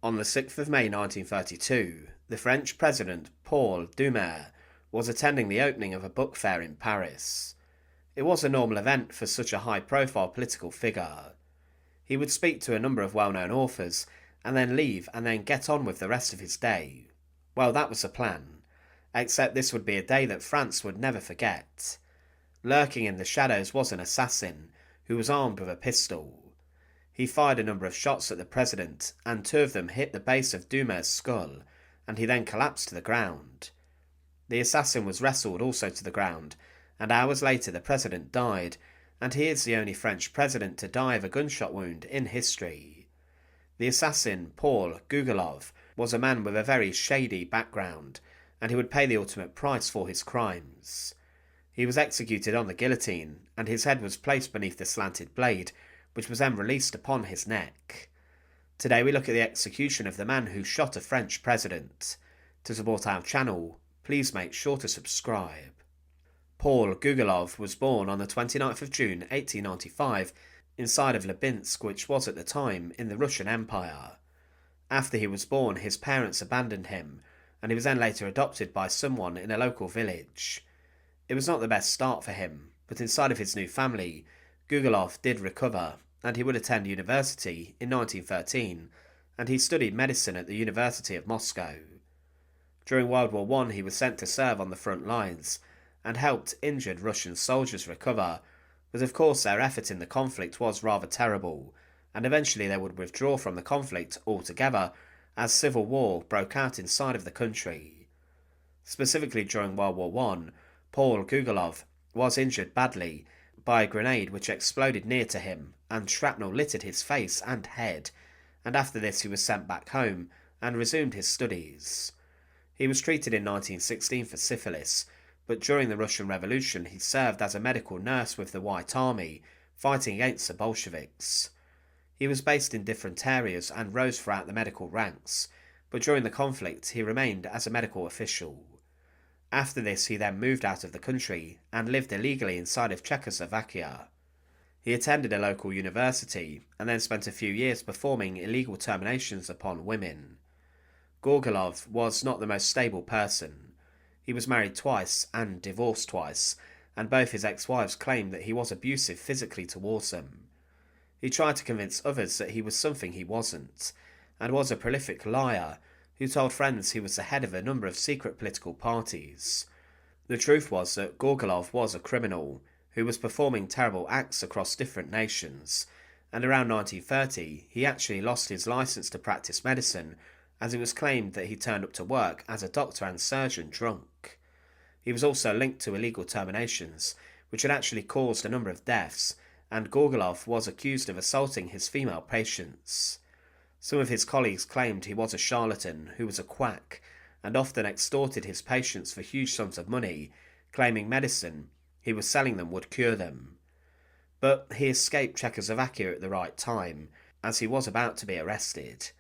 On the 6th of May 1932, the French President Paul Doumer was attending the opening of a book fair in Paris. It was a normal event for such a high-profile political figure. He would speak to a number of well-known authors, and then leave and then get on with the rest of his day. Well, that was the plan, except this would be a day that France would never forget. Lurking in the shadows was an assassin who was armed with a pistol. He fired a number of shots at the president, and 2 of them hit the base of Doumer's skull, and he then collapsed to the ground. The assassin was wrestled also to the ground, and hours later the president died, and he is the only French president to die of a gunshot wound in history. The assassin, Paul Gorguloff, was a man with a very shady background, and he would pay the ultimate price for his crimes. He was executed on the guillotine, and his head was placed beneath the slanted blade, which was then released upon his neck. Today we look at the execution of the man who shot a French president. To support our channel, please make sure to subscribe. Paul Gorguloff was born on the 29th of June 1895 inside of Lubinsk, which was at the time in the Russian Empire. After he was born, his parents abandoned him, and he was then later adopted by someone in a local village. It was not the best start for him, but inside of his new family, Gorguloff did recover, and he would attend university in 1913, and he studied medicine at the University of Moscow. During World War I, he was sent to serve on the front lines, and helped injured Russian soldiers recover, but of course their effort in the conflict was rather terrible, and eventually they would withdraw from the conflict altogether as civil war broke out inside of the country. Specifically during World War I, Paul Gorguloff was injured badly by a grenade which exploded near to him, and shrapnel littered his face and head, and after this he was sent back home and resumed his studies. He was treated in 1916 for syphilis, but during the Russian Revolution he served as a medical nurse with the White Army, fighting against the Bolsheviks. He was based in different areas and rose throughout the medical ranks, but during the conflict he remained as a medical official. After this he then moved out of the country and lived illegally inside of Czechoslovakia. He attended a local university and then spent a few years performing illegal terminations upon women. Gorguloff was not the most stable person. He was married twice and divorced twice, and both his ex-wives claimed that he was abusive physically towards them. He tried to convince others that he was something he wasn't, and was a prolific liar who told friends he was the head of a number of secret political parties. The truth was that Gorguloff was a criminal who was performing terrible acts across different nations, and around 1930 he actually lost his license to practice medicine, as it was claimed that he turned up to work as a doctor and surgeon drunk. He was also linked to illegal terminations, which had actually caused a number of deaths, and Gorguloff was accused of assaulting his female patients. Some of his colleagues claimed he was a charlatan who was a quack, and often extorted his patients for huge sums of money, claiming medicine he was selling them would cure them. But he escaped Czechoslovakia at the right time, as he was about to be arrested.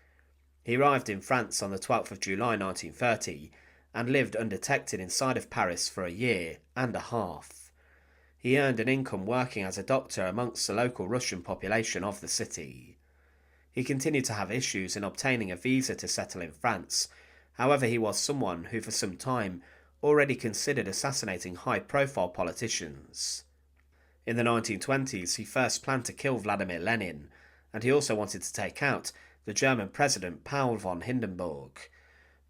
He arrived in France on the 12th of July 1930, and lived undetected inside of Paris for a year and a half. He earned an income working as a doctor amongst the local Russian population of the city. He continued to have issues in obtaining a visa to settle in France. However, he was someone who for some time already considered assassinating high-profile politicians. In the 1920s, he first planned to kill Vladimir Lenin, and he also wanted to take out the German President Paul von Hindenburg.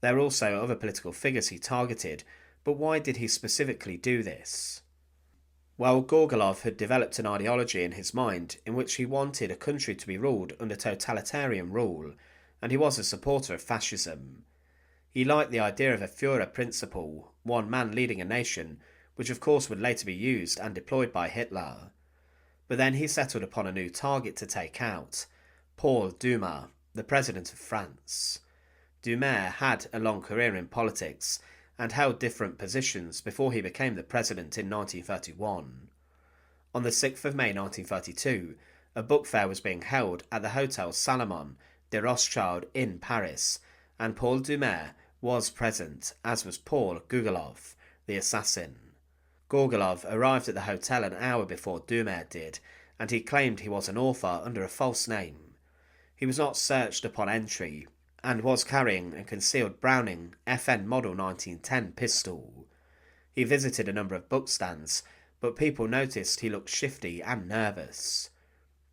There were also other political figures he targeted, but why did he specifically do this? Well, Gorguloff had developed an ideology in his mind in which he wanted a country to be ruled under totalitarian rule, and he was a supporter of fascism. He liked the idea of a Führer principle, one man leading a nation, which of course would later be used and deployed by Hitler. But then he settled upon a new target to take out, Paul Doumer, the President of France. Doumer had a long career in politics, and held different positions before he became the president in 1931. On the 6th of May 1932, a book fair was being held at the Hotel Salomon de Rothschild in Paris, and Paul Doumer was present, as was Paul Gorguloff, the assassin. Gorguloff arrived at the hotel an hour before Doumer did, and he claimed he was an author under a false name. He was not searched upon entry, and was carrying a concealed Browning FN Model 1910 pistol. He visited a number of bookstands, but people noticed he looked shifty and nervous.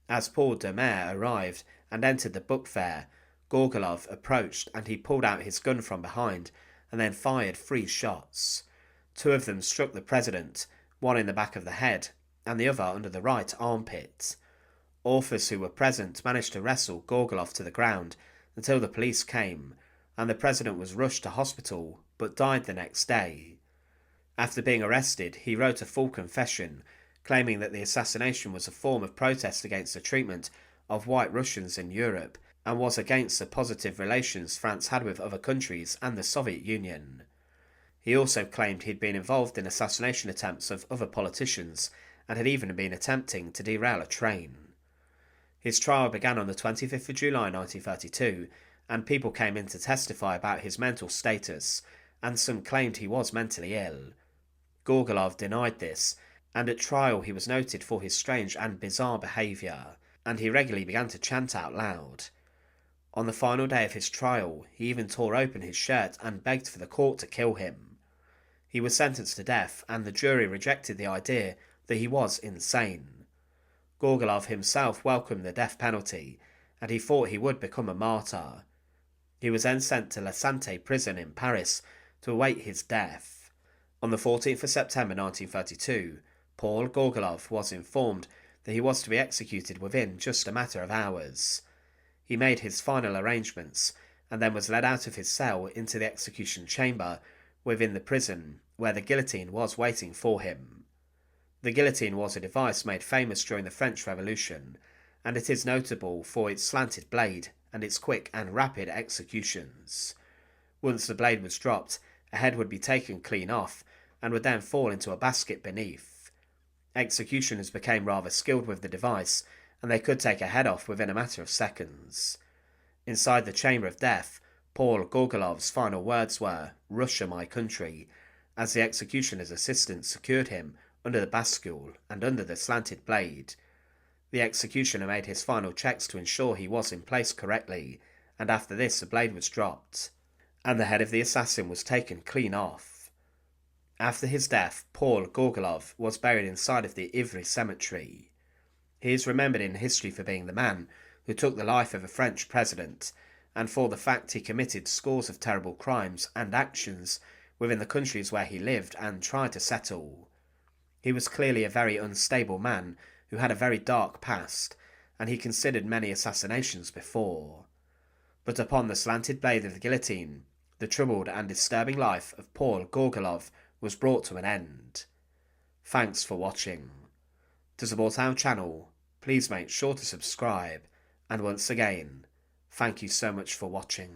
As Paul Doumer arrived and entered the book fair, Gorguloff approached and he pulled out his gun from behind and then fired 3 shots. 2 of them struck the president, one in the back of the head and the other under the right armpit. Authors who were present managed to wrestle Gorguloff to the ground until the police came, and the president was rushed to hospital but died the next day. After being arrested, he wrote a full confession, claiming that the assassination was a form of protest against the treatment of white Russians in Europe and was against the positive relations France had with other countries and the Soviet Union. He also claimed he'd been involved in assassination attempts of other politicians and had even been attempting to derail a train. His trial began on the 25th of July 1932, and people came in to testify about his mental status, and some claimed he was mentally ill. Gorguloff denied this, and at trial he was noted for his strange and bizarre behaviour, and he regularly began to chant out loud. On the final day of his trial, he even tore open his shirt and begged for the court to kill him. He was sentenced to death, and the jury rejected the idea that he was insane. Gorguloff himself welcomed the death penalty, and he thought he would become a martyr. He was then sent to La Santé prison in Paris to await his death. On the 14th of September 1932, Paul Gorguloff was informed that he was to be executed within just a matter of hours. He made his final arrangements, and then was led out of his cell into the execution chamber within the prison, where the guillotine was waiting for him. The guillotine was a device made famous during the French Revolution, and it is notable for its slanted blade and its quick and rapid executions. Once the blade was dropped, a head would be taken clean off, and would then fall into a basket beneath. Executioners became rather skilled with the device, and they could take a head off within a matter of seconds. Inside the chamber of death, Paul Gorguloff's final words were, "Russia, my country," as the executioner's assistant secured him under the bascule and under the slanted blade. The executioner made his final checks to ensure he was in place correctly, and after this the blade was dropped, and the head of the assassin was taken clean off. After his death, Paul Gorguloff was buried inside of the Ivry cemetery. He is remembered in history for being the man who took the life of a French president, and for the fact he committed scores of terrible crimes and actions within the countries where he lived and tried to settle. He was clearly a very unstable man who had a very dark past, and he considered many assassinations before. But upon the slanted blade of the guillotine, the troubled and disturbing life of Paul Gorguloff was brought to an end. Thanks for watching. To support our channel, please make sure to subscribe, and once again, thank you so much for watching.